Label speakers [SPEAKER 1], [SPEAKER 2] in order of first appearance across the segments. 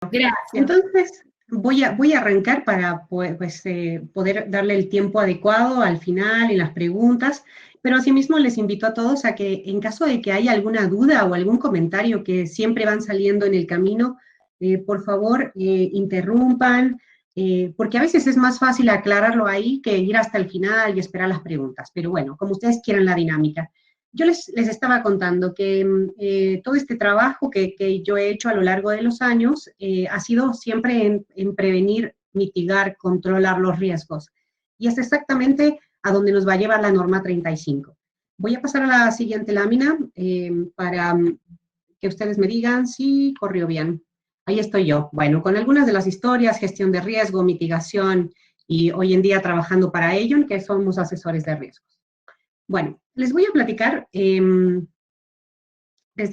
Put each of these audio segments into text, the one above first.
[SPEAKER 1] Gracias.
[SPEAKER 2] Entonces, voy a arrancar para poder darle el tiempo adecuado al final en las preguntas, pero asimismo les invito a todos a que en caso de que haya alguna duda o algún comentario que siempre van saliendo en el camino, por favor, interrumpan, porque a veces es más fácil aclararlo ahí que ir hasta el final y esperar las preguntas, pero bueno, como ustedes quieran la dinámica. Yo les estaba contando que todo este trabajo que yo he hecho a lo largo de los años ha sido siempre en prevenir, mitigar, controlar los riesgos. Y es exactamente a donde nos va a llevar la norma 35. Voy a pasar a la siguiente lámina para que ustedes me digan si corrió bien. Ahí estoy yo. Bueno, con algunas de las historias, gestión de riesgo, mitigación y hoy en día trabajando para ello, que somos asesores de riesgos. Bueno, les voy a platicar desde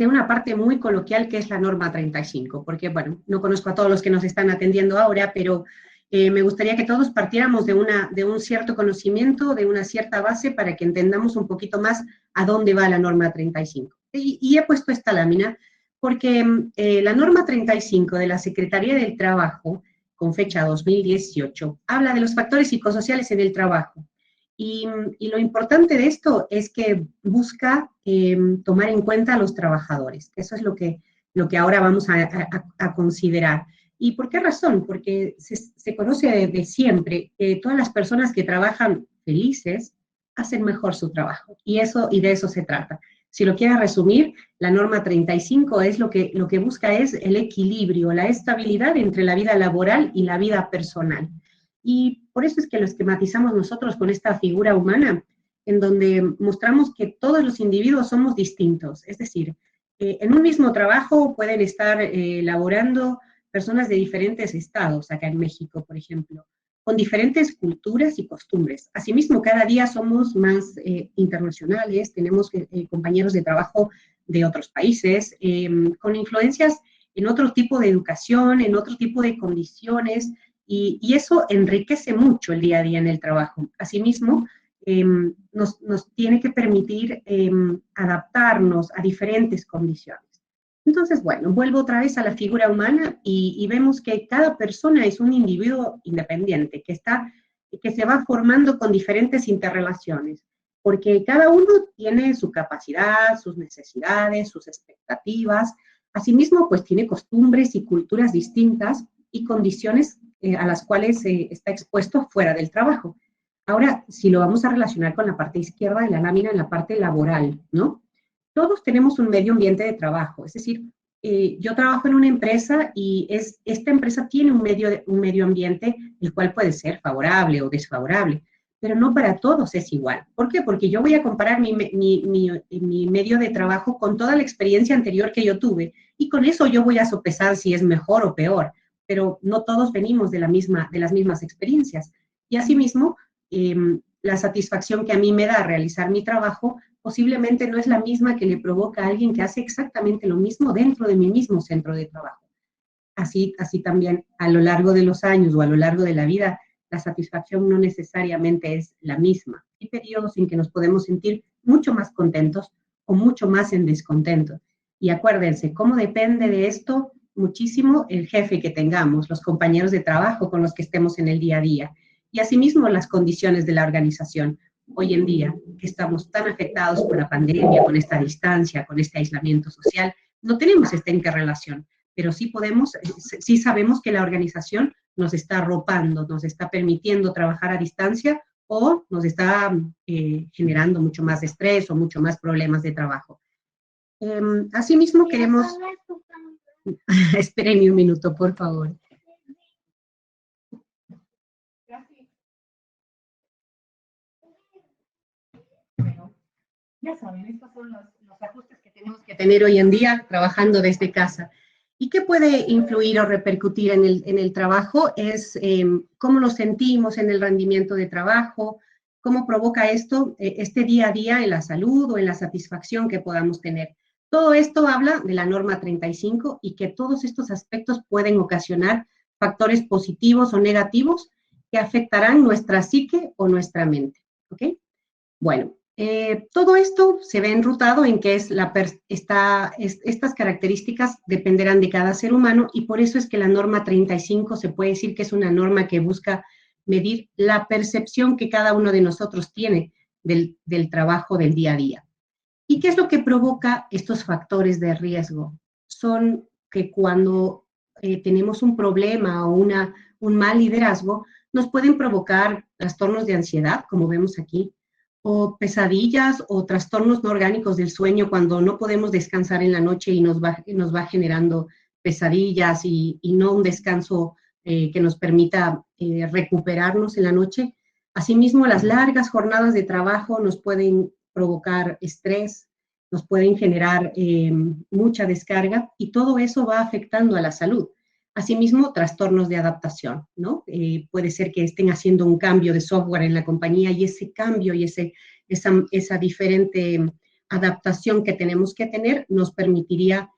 [SPEAKER 2] una parte muy coloquial que es la norma 35, porque, bueno, no conozco a todos los que nos están atendiendo ahora, pero me gustaría que todos partiéramos de un cierto conocimiento, de una cierta base, para que entendamos un poquito más a dónde va la norma 35. Y he puesto esta lámina porque la norma 35 de la Secretaría del Trabajo, con fecha 2018, habla de los factores psicosociales en el trabajo. Y lo importante de esto es que busca tomar en cuenta a los trabajadores. Eso es lo que ahora vamos a considerar. ¿Y por qué razón? Porque se conoce de siempre que todas las personas que trabajan felices hacen mejor su trabajo. Y de eso se trata. Si lo quiero resumir, la norma 35 es lo que busca es el equilibrio, la estabilidad entre la vida laboral y la vida personal. Y por eso es que lo esquematizamos nosotros con esta figura humana, en donde mostramos que todos los individuos somos distintos. Es decir, en un mismo trabajo pueden estar laborando personas de diferentes estados, acá en México, por ejemplo, con diferentes culturas y costumbres. Asimismo, cada día somos más internacionales, tenemos compañeros de trabajo de otros países, con influencias en otro tipo de educación, en otro tipo de condiciones, y eso enriquece mucho el día a día en el trabajo. Asimismo, nos tiene que permitir adaptarnos a diferentes condiciones. Entonces, bueno, vuelvo otra vez a la figura humana y vemos que cada persona es un individuo independiente, que se va formando con diferentes interrelaciones, porque cada uno tiene su capacidad, sus necesidades, sus expectativas. Asimismo, pues tiene costumbres y culturas distintas y condiciones a las cuales está expuesto fuera del trabajo. Ahora, si lo vamos a relacionar con la parte izquierda de la lámina, en la parte laboral, ¿no? Todos tenemos un medio ambiente de trabajo, es decir, yo trabajo en una empresa y esta empresa tiene un medio ambiente el cual puede ser favorable o desfavorable, pero no para todos es igual. ¿Por qué? Porque yo voy a comparar mi medio de trabajo con toda la experiencia anterior que yo tuve y con eso yo voy a sopesar si es mejor o peor, pero no todos venimos de las mismas experiencias. Y asimismo, la satisfacción que a mí me da realizar mi trabajo posiblemente no es la misma que le provoca a alguien que hace exactamente lo mismo dentro de mi mismo centro de trabajo. Así también a lo largo de los años o a lo largo de la vida, la satisfacción no necesariamente es la misma. Hay periodos en que nos podemos sentir mucho más contentos o mucho más en descontento. Y acuérdense, ¿cómo depende de esto? Muchísimo el jefe que tengamos, los compañeros de trabajo con los que estemos en el día a día. Y asimismo las condiciones de la organización. Hoy en día, que estamos tan afectados por la pandemia, con esta distancia, con este aislamiento social, no tenemos esta interrelación, pero sí sabemos que la organización nos está arropando, nos está permitiendo trabajar a distancia o nos está generando mucho más estrés o mucho más problemas de trabajo. Asimismo, queremos... Espérenme un minuto, por favor. Bueno, ya saben, estos son los ajustes que tenemos que tener hoy en día trabajando desde casa. ¿Y qué puede influir o repercutir en el trabajo? Es cómo nos sentimos en el rendimiento de trabajo, cómo provoca esto, este día a día en la salud o en la satisfacción que podamos tener. Todo esto habla de la norma 35 y que todos estos aspectos pueden ocasionar factores positivos o negativos que afectarán nuestra psique o nuestra mente. ¿Ok? Bueno, Todo esto se ve enrutado en que estas características dependerán de cada ser humano y por eso es que la norma 35 se puede decir que es una norma que busca medir la percepción que cada uno de nosotros tiene del trabajo del día a día. ¿Y qué es lo que provoca estos factores de riesgo? Son que cuando tenemos un problema o un mal liderazgo, nos pueden provocar trastornos de ansiedad, como vemos aquí, o pesadillas o trastornos no orgánicos del sueño cuando no podemos descansar en la noche y nos va generando pesadillas y no un descanso que nos permita recuperarnos en la noche. Asimismo, las largas jornadas de trabajo nos pueden provocar estrés, nos pueden generar mucha descarga y todo eso va afectando a la salud. Asimismo, trastornos de adaptación, ¿no? Puede ser que estén haciendo un cambio de software en la compañía y ese cambio y esa diferente adaptación que tenemos que tener nos permitiría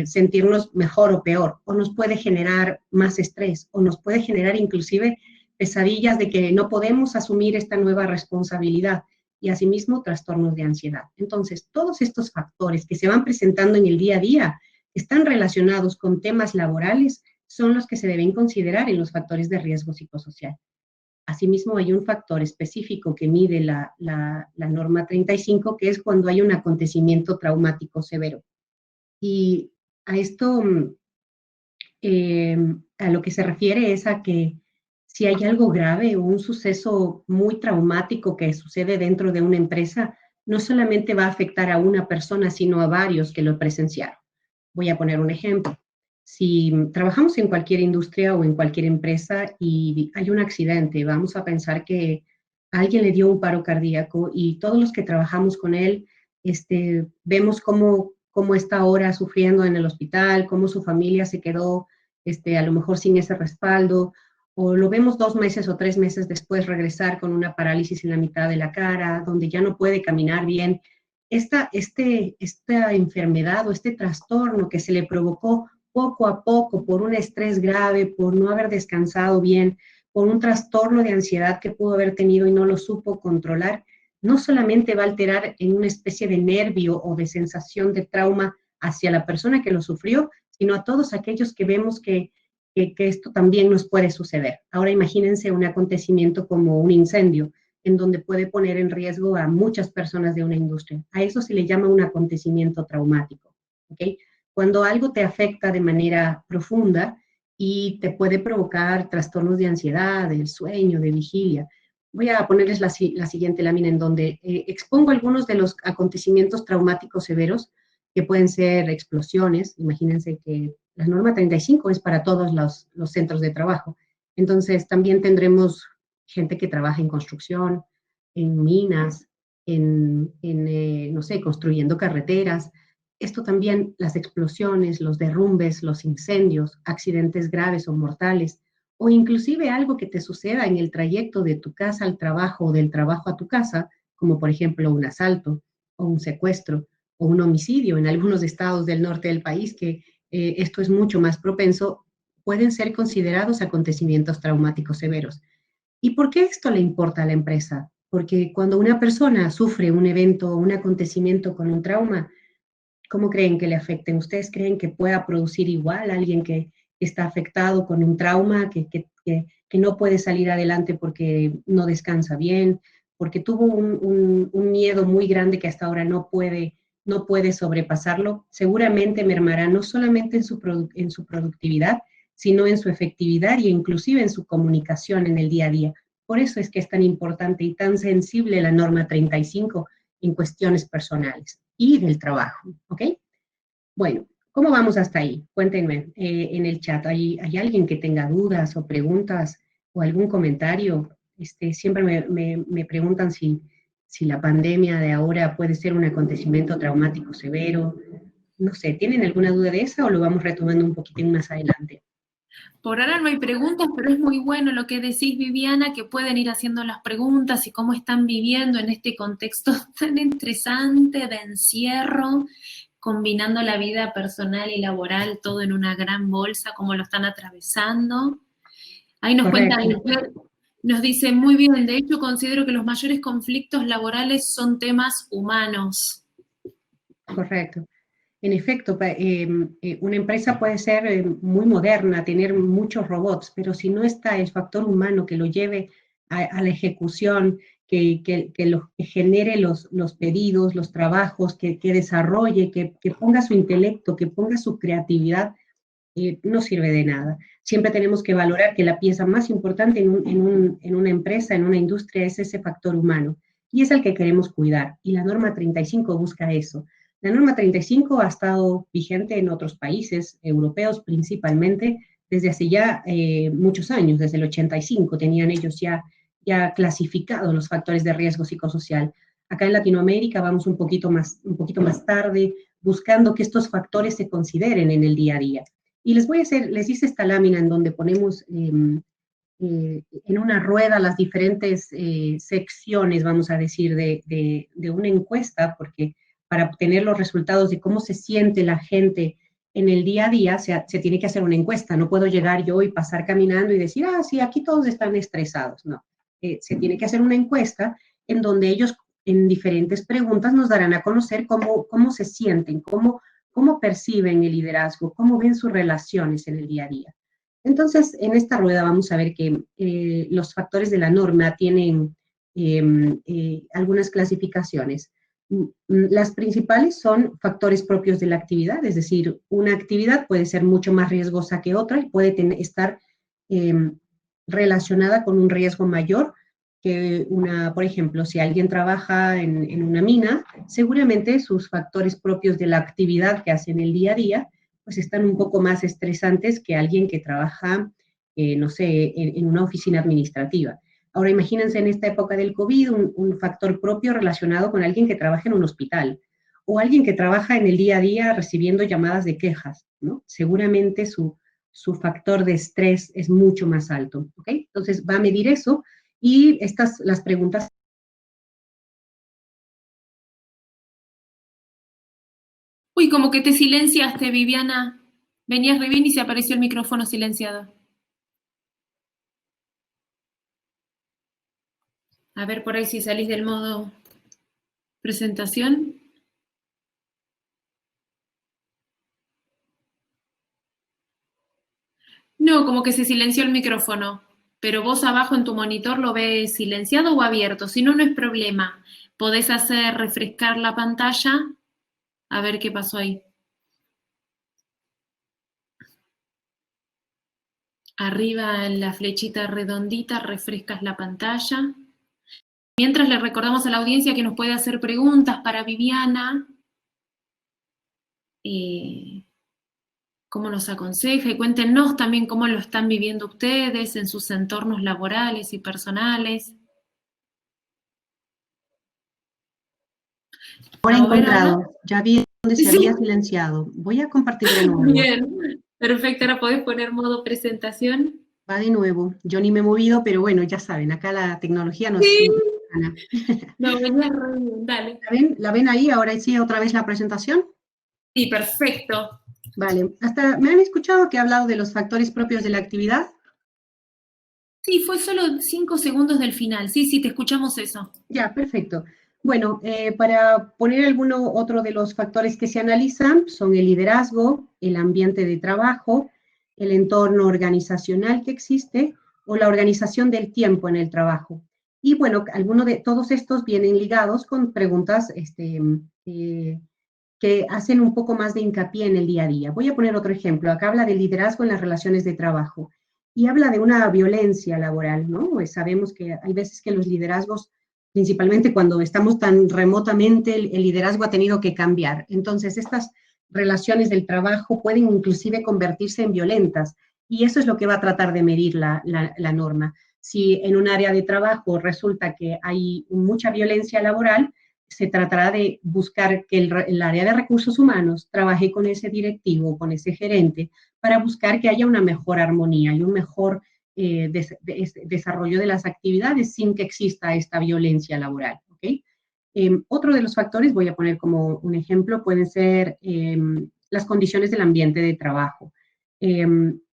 [SPEAKER 2] sentirnos mejor o peor, o nos puede generar más estrés, o nos puede generar inclusive pesadillas de que no podemos asumir esta nueva responsabilidad y asimismo trastornos de ansiedad. Entonces, todos estos factores que se van presentando en el día a día están relacionados con temas laborales son los que se deben considerar en los factores de riesgo psicosocial. Asimismo, hay un factor específico que mide la norma 35, que es cuando hay un acontecimiento traumático severo. Y a esto, a lo que se refiere es a que si hay algo grave o un suceso muy traumático que sucede dentro de una empresa, no solamente va a afectar a una persona, sino a varios que lo presenciaron. Voy a poner un ejemplo. Si trabajamos en cualquier industria o en cualquier empresa y hay un accidente, vamos a pensar que a alguien le dio un paro cardíaco y todos los que trabajamos con él vemos cómo está ahora sufriendo en el hospital, cómo su familia se quedó a lo mejor sin ese respaldo, o lo vemos 2 meses o 3 meses después regresar con una parálisis en la mitad de la cara, donde ya no puede caminar bien. Esta enfermedad o este trastorno que se le provocó poco a poco por un estrés grave, por no haber descansado bien, por un trastorno de ansiedad que pudo haber tenido y no lo supo controlar, no solamente va a alterar en una especie de nervio o de sensación de trauma hacia la persona que lo sufrió, sino a todos aquellos que vemos que esto también nos puede suceder. Ahora imagínense un acontecimiento como un incendio, en donde puede poner en riesgo a muchas personas de una industria. A eso se le llama un acontecimiento traumático, ¿ok? Cuando algo te afecta de manera profunda y te puede provocar trastornos de ansiedad, del sueño, de vigilia. Voy a ponerles la siguiente lámina en donde expongo algunos de los acontecimientos traumáticos severos que pueden ser explosiones. Imagínense que la norma 35 es para todos los centros de trabajo. Entonces, también tendremos gente que trabaja en construcción, en minas, no sé, construyendo carreteras. Esto también, las explosiones, los derrumbes, los incendios, accidentes graves o mortales, o inclusive algo que te suceda en el trayecto de tu casa al trabajo o del trabajo a tu casa, como por ejemplo un asalto o un secuestro o un homicidio en algunos estados del norte del país, que esto es mucho más propenso, pueden ser considerados acontecimientos traumáticos severos. ¿Y por qué esto le importa a la empresa? Porque cuando una persona sufre un evento o un acontecimiento con un trauma, ¿cómo creen que le afecten? ¿Ustedes creen que pueda producir igual a alguien que está afectado con un trauma, que no puede salir adelante porque no descansa bien, porque tuvo un miedo muy grande que hasta ahora no puede sobrepasarlo? Seguramente mermará no solamente en su productividad, sino en su efectividad y inclusive en su comunicación en el día a día. Por eso es que es tan importante y tan sensible la norma 35 en cuestiones personales y del trabajo, ¿ok? Bueno, ¿cómo vamos hasta ahí? Cuéntenme en el chat, ¿hay alguien que tenga dudas o preguntas o algún comentario? Siempre me preguntan si la pandemia de ahora puede ser un acontecimiento traumático severo. No sé, ¿tienen alguna duda de esa o lo vamos retomando un poquitín más adelante?
[SPEAKER 1] Por ahora no hay preguntas, pero es muy bueno lo que decís, Viviana, que pueden ir haciendo las preguntas y cómo están viviendo en este contexto tan estresante de encierro, combinando la vida personal y laboral todo en una gran bolsa, cómo lo están atravesando. Ahí nos
[SPEAKER 2] Correcto.
[SPEAKER 1] cuenta Nos dice, muy bien, de hecho considero que los mayores conflictos laborales son temas humanos.
[SPEAKER 2] Correcto. En efecto, una empresa puede ser muy moderna, tener muchos robots, pero si no está el factor humano que lo lleve a la ejecución, que genere los pedidos, los trabajos, que desarrolle, que ponga su intelecto, que ponga su creatividad, no sirve de nada. Siempre tenemos que valorar que la pieza más importante en una empresa, en una industria, es ese factor humano, y es el que queremos cuidar, y la norma 35 busca eso. La norma 35 ha estado vigente en otros países europeos principalmente desde hace ya muchos años, desde el 85 tenían ellos ya clasificado los factores de riesgo psicosocial. Acá en Latinoamérica vamos un poquito más tarde, buscando que estos factores se consideren en el día a día. Y les hice esta lámina en donde ponemos en una rueda las diferentes secciones, vamos a decir, de una encuesta, porque para obtener los resultados de cómo se siente la gente en el día a día, se tiene que hacer una encuesta. No puedo llegar yo y pasar caminando y decir, ah, sí, aquí todos están estresados. No, se tiene que hacer una encuesta en donde ellos en diferentes preguntas nos darán a conocer cómo se sienten, cómo perciben el liderazgo, cómo ven sus relaciones en el día a día. Entonces, en esta rueda vamos a ver que los factores de la norma tienen algunas clasificaciones. Las principales son factores propios de la actividad, es decir, una actividad puede ser mucho más riesgosa que otra y puede estar relacionada con un riesgo mayor que por ejemplo, si alguien trabaja en una mina, seguramente sus factores propios de la actividad que hace en el día a día pues están un poco más estresantes que alguien que trabaja, no sé, en una oficina administrativa. Ahora imagínense en esta época del COVID un factor propio relacionado con alguien que trabaja en un hospital o alguien que trabaja en el día a día recibiendo llamadas de quejas, ¿no? Seguramente su factor de estrés es mucho más alto, ¿ok? Entonces va a medir eso y las preguntas.
[SPEAKER 1] Uy, como que te silenciaste, Viviana. Venías re bien y se apareció el micrófono silenciado. A ver por ahí si salís del modo presentación. No, como que se silenció el micrófono. Pero vos abajo en tu monitor lo ves silenciado o abierto. Si no, no es problema. Podés hacer refrescar la pantalla. A ver qué pasó ahí. Arriba en la flechita redondita refrescas la pantalla. Mientras le recordamos a la audiencia que nos puede hacer preguntas para Viviana. Cómo nos aconseja y cuéntenos también cómo lo están viviendo ustedes en sus entornos laborales y personales.
[SPEAKER 2] Ahora
[SPEAKER 1] A ver,
[SPEAKER 2] encontrado, ya vi dónde se había silenciado. Voy a compartir de nuevo.
[SPEAKER 1] Bien, perfecto, ahora podés poner modo presentación.
[SPEAKER 2] Va de nuevo. Yo ni me he movido, pero bueno, ya saben, acá la tecnología nos
[SPEAKER 1] Sí,
[SPEAKER 2] gana.
[SPEAKER 1] no, venía re bien, dale.
[SPEAKER 2] ¿La ven ahí? Ahora sí, otra vez la presentación.
[SPEAKER 1] Sí, perfecto.
[SPEAKER 2] Vale. Hasta me han escuchado que he hablado de los factores propios de la actividad.
[SPEAKER 1] Sí, fue solo 5 segundos del final. Sí, sí, te escuchamos eso.
[SPEAKER 2] Ya, perfecto. Bueno, para poner alguno otro de los factores que se analizan son el liderazgo, el ambiente de trabajo, el entorno organizacional que existe o la organización del tiempo en el trabajo. Y bueno, algunos de todos estos vienen ligados con preguntas que hacen un poco más de hincapié en el día a día. Voy a poner otro ejemplo. Acá habla de liderazgo en las relaciones de trabajo y habla de una violencia laboral, ¿no? Pues sabemos que hay veces que los liderazgos, principalmente cuando estamos tan remotamente, el liderazgo ha tenido que cambiar. Entonces, estas relaciones del trabajo pueden inclusive convertirse en violentas y eso es lo que va a tratar de medir la norma. Si en un área de trabajo resulta que hay mucha violencia laboral, se tratará de buscar que el área de recursos humanos trabaje con ese directivo, con ese gerente, para buscar que haya una mejor armonía y un mejor desarrollo de las actividades sin que exista esta violencia laboral. ¿Okay? Otro de los factores, voy a poner como un ejemplo, pueden ser las condiciones del ambiente de trabajo.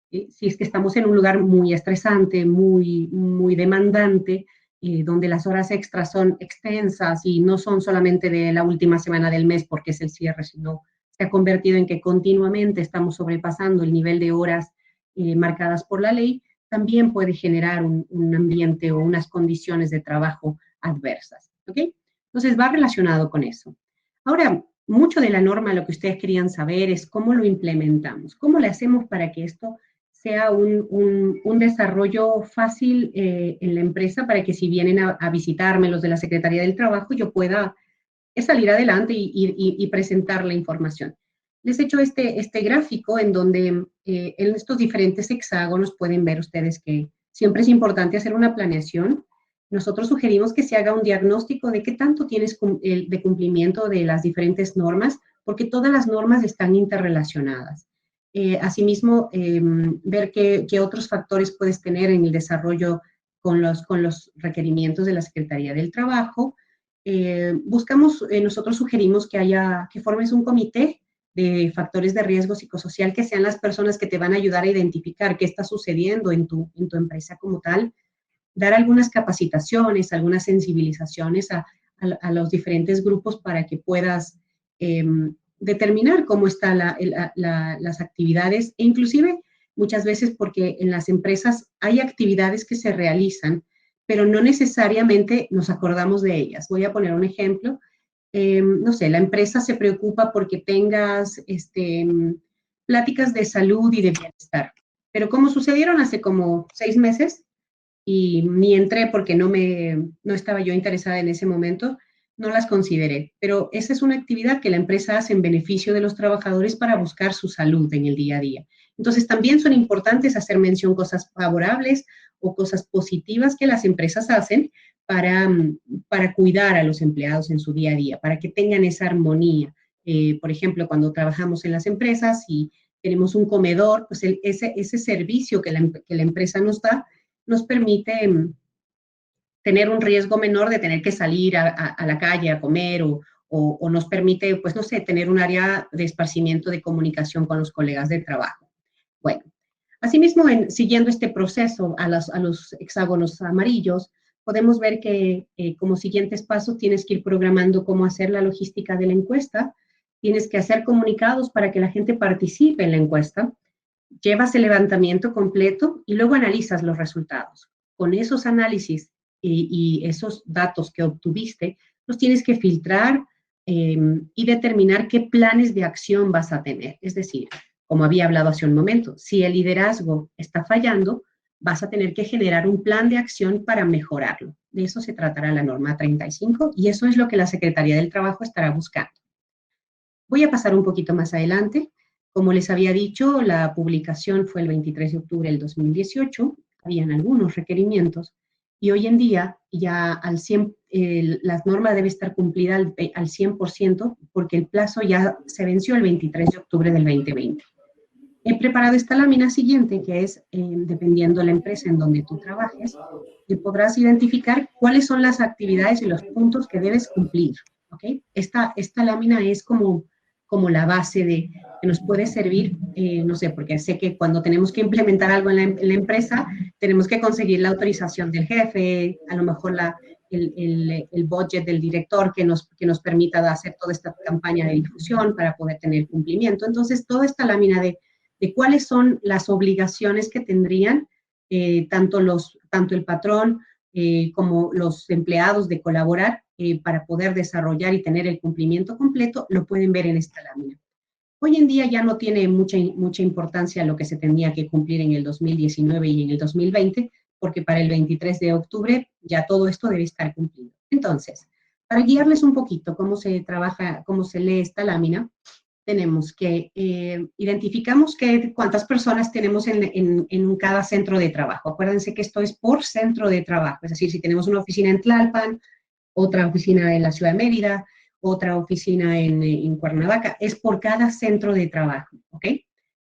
[SPEAKER 2] Si es que estamos en un lugar muy estresante, muy demandante, donde las horas extras son extensas y no son solamente de la última semana del mes porque es el cierre, sino se ha convertido en que continuamente estamos sobrepasando el nivel de horas marcadas por la ley, también puede generar un ambiente o unas condiciones de trabajo adversas. ¿Ok? Entonces va relacionado con eso. Ahora, mucho de la norma, lo que ustedes querían saber es cómo lo implementamos, cómo le hacemos para que esto sea un desarrollo fácil en la empresa, para que si vienen a visitarme los de la Secretaría del Trabajo, yo pueda salir adelante y presentar la información. Les he hecho este gráfico en donde en estos diferentes hexágonos pueden ver ustedes que siempre es importante hacer una planeación. Nosotros sugerimos que se haga un diagnóstico de qué tanto tienes de cumplimiento de las diferentes normas, porque todas las normas están interrelacionadas. Asimismo, ver qué otros factores puedes tener en el desarrollo con los requerimientos de la Secretaría del Trabajo. Nosotros sugerimos que formes un comité de factores de riesgo psicosocial, que sean las personas que te van a ayudar a identificar qué está sucediendo en tu empresa como tal, dar algunas capacitaciones, algunas sensibilizaciones a los diferentes grupos para que puedas determinar cómo están las actividades, e inclusive muchas veces porque en las empresas hay actividades que se realizan, pero no necesariamente nos acordamos de ellas. Voy a poner un ejemplo. No sé, la empresa se preocupa porque tengas pláticas de salud y de bienestar, pero como sucedieron hace como 6 meses, y ni entré porque no estaba yo interesada en ese momento, no las consideré. Pero esa es una actividad que la empresa hace en beneficio de los trabajadores para buscar su salud en el día a día. Entonces, también son importantes hacer mención cosas favorables o cosas positivas que las empresas hacen para cuidar a los empleados en su día a día, para que tengan esa armonía. Por ejemplo, cuando trabajamos en las empresas y tenemos un comedor, pues ese servicio que la empresa nos da, nos permite tener un riesgo menor de tener que salir a la calle a comer o nos permite, pues no sé, tener un área de esparcimiento de comunicación con los colegas de trabajo. Bueno, asimismo, siguiendo este proceso a los hexágonos amarillos, podemos ver que como siguientes pasos tienes que ir programando cómo hacer la logística de la encuesta, tienes que hacer comunicados para que la gente participe en la encuesta, llevas el levantamiento completo y luego analizas los resultados. Con esos análisis y esos datos que obtuviste, los tienes que filtrar y determinar qué planes de acción vas a tener. Es decir, como había hablado hace un momento, si el liderazgo está fallando, vas a tener que generar un plan de acción para mejorarlo. De eso se tratará la norma 35 y eso es lo que la Secretaría del Trabajo estará buscando. Voy a pasar un poquito más adelante. Como les había dicho, la publicación fue el 23 de octubre del 2018, habían algunos requerimientos y hoy en día ya al 100, la norma debe estar cumplida al 100% porque el plazo ya se venció el 23 de octubre del 2020. He preparado esta lámina siguiente que es, dependiendo de la empresa en donde tú trabajes, podrás identificar cuáles son las actividades y los puntos que debes cumplir. ¿Okay? Esta lámina es como la base que nos puede servir, no sé, porque sé que cuando tenemos que implementar algo en la empresa, tenemos que conseguir la autorización del jefe, a lo mejor el budget del director que nos permita hacer toda esta campaña de difusión para poder tener cumplimiento. Entonces, toda esta lámina de cuáles son las obligaciones que tendrían tanto el patrón como los empleados de colaborar para poder desarrollar y tener el cumplimiento completo, lo pueden ver en esta lámina. Hoy en día ya no tiene mucha importancia lo que se tenía que cumplir en el 2019 y en el 2020, porque para el 23 de octubre ya todo esto debe estar cumplido. Entonces, para guiarles un poquito cómo se trabaja, cómo se lee esta lámina, tenemos que identificamos cuántas personas tenemos en cada centro de trabajo. Acuérdense que esto es por centro de trabajo, es decir, si tenemos una oficina en Tlalpan, otra oficina en la ciudad de Mérida, otra oficina en Cuernavaca, es por cada centro de trabajo, ¿ok?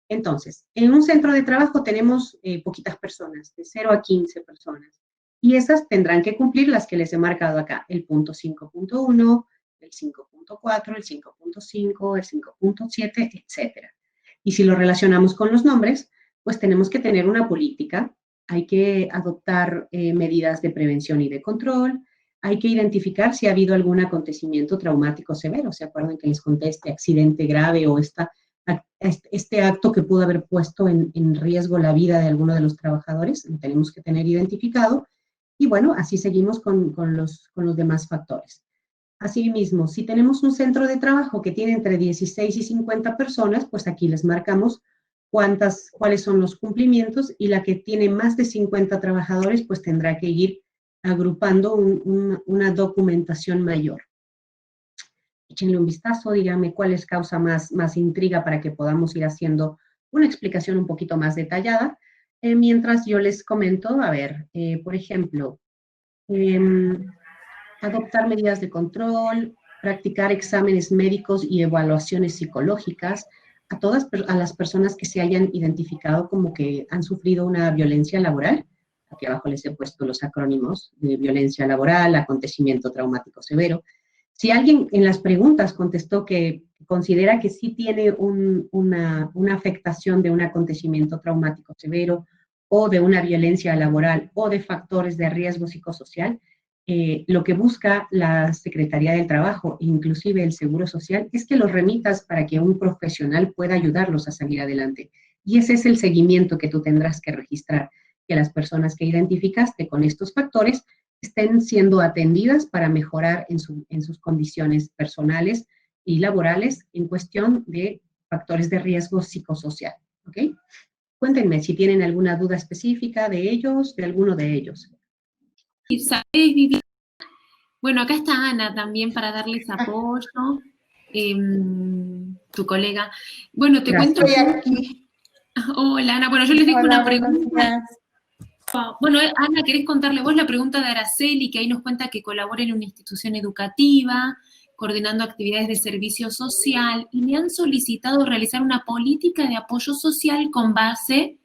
[SPEAKER 2] Entonces, en un centro de trabajo tenemos poquitas personas, de 0 a 15 personas, y esas tendrán que cumplir las que les he marcado acá, el punto 5.1, el 5.4, el 5.5, el 5.7, etcétera. Y si lo relacionamos con los nombres, pues tenemos que tener una política, hay que adoptar medidas de prevención y de control, hay que identificar si ha habido algún acontecimiento traumático severo. ¿Se acuerdan que les conté este accidente grave o este acto que pudo haber puesto en riesgo la vida de alguno de los trabajadores? Lo tenemos que tener identificado. Y bueno, así seguimos con los demás factores. Asimismo, si tenemos un centro de trabajo que tiene entre 16 y 50 personas, pues aquí les marcamos cuáles son los cumplimientos, y la que tiene más de 50 trabajadores, pues tendrá que ir agrupando una documentación mayor. Échenle un vistazo, díganme cuál les causa más intriga para que podamos ir haciendo una explicación un poquito más detallada. Mientras yo les comento, a ver, por ejemplo, adoptar medidas de control, practicar exámenes médicos y evaluaciones psicológicas a las personas que se hayan identificado como que han sufrido una violencia laboral. Aquí abajo les he puesto los acrónimos de violencia laboral, acontecimiento traumático severo. Si alguien en las preguntas contestó que considera que sí tiene una afectación de un acontecimiento traumático severo o de una violencia laboral o de factores de riesgo psicosocial, lo que busca la Secretaría del Trabajo, inclusive el Seguro Social, es que los remitas para que un profesional pueda ayudarlos a salir adelante. Y ese es el seguimiento que tú tendrás que registrar, que las personas que identificaste con estos factores estén siendo atendidas para mejorar en sus condiciones personales y laborales en cuestión de factores de riesgo psicosocial. ¿Ok? Cuéntenme si tienen alguna duda específica de ellos, de alguno de ellos.
[SPEAKER 1] ¿Y sabes, Viviana? Bueno, acá está Ana también para darles apoyo, tu colega. Bueno, te
[SPEAKER 2] Gracias.
[SPEAKER 1] cuento.
[SPEAKER 3] Estoy aquí.
[SPEAKER 1] Hola, Ana. Bueno, yo les dejo
[SPEAKER 3] Hola,
[SPEAKER 1] una pregunta.
[SPEAKER 3] días.
[SPEAKER 1] Bueno, Ana, ¿querés contarle vos la pregunta de Araceli, que ahí nos cuenta que colabora en una institución educativa, coordinando actividades de servicio social, y me han solicitado realizar una política de apoyo social con base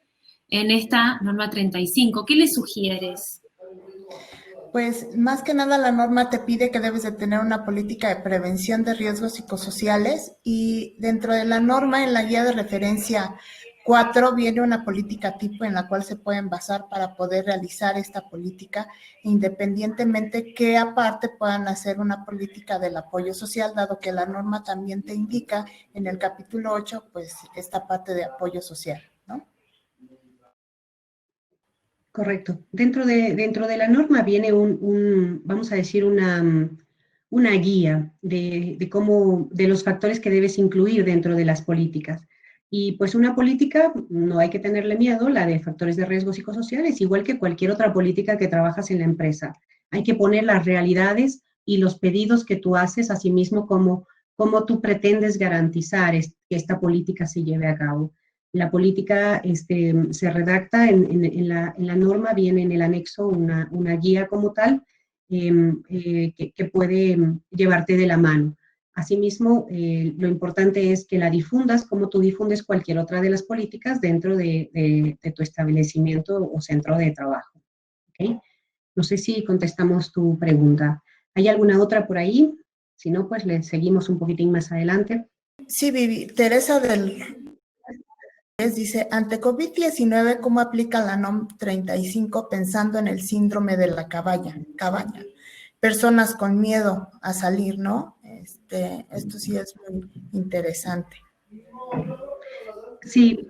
[SPEAKER 1] en esta norma 35? ¿Qué le sugieres?
[SPEAKER 3] Pues más que nada la norma te pide que debes de tener una política de prevención de riesgos psicosociales, y dentro de la norma, en la guía de referencia 4, viene una política tipo en la cual se pueden basar para poder realizar esta política, independientemente que aparte puedan hacer una política del apoyo social, dado que la norma también te indica en el capítulo 8, pues esta parte de apoyo social, ¿no?
[SPEAKER 2] Correcto. Dentro de la norma viene vamos a decir, una guía de los factores que debes incluir dentro de las políticas. Y pues una política, no hay que tenerle miedo, la de factores de riesgo psicosociales, igual que cualquier otra política que trabajas en la empresa. Hay que poner las realidades y los pedidos que tú haces, asimismo cómo tú pretendes garantizar que esta política se lleve a cabo. La política se redacta en la norma, viene en el anexo una guía como tal, que puede llevarte de la mano. Asimismo, lo importante es que la difundas como tú difundes cualquier otra de las políticas dentro de tu establecimiento o centro de trabajo. ¿Okay? No sé si contestamos tu pregunta. ¿Hay alguna otra por ahí? Si no, pues le seguimos un poquitín más adelante.
[SPEAKER 3] Sí, Vivi. Teresa dice, ante COVID-19, ¿cómo aplica la NOM 35 pensando en el síndrome de la cabaña? Personas con miedo a salir, ¿no? Esto sí es muy interesante.
[SPEAKER 2] Sí,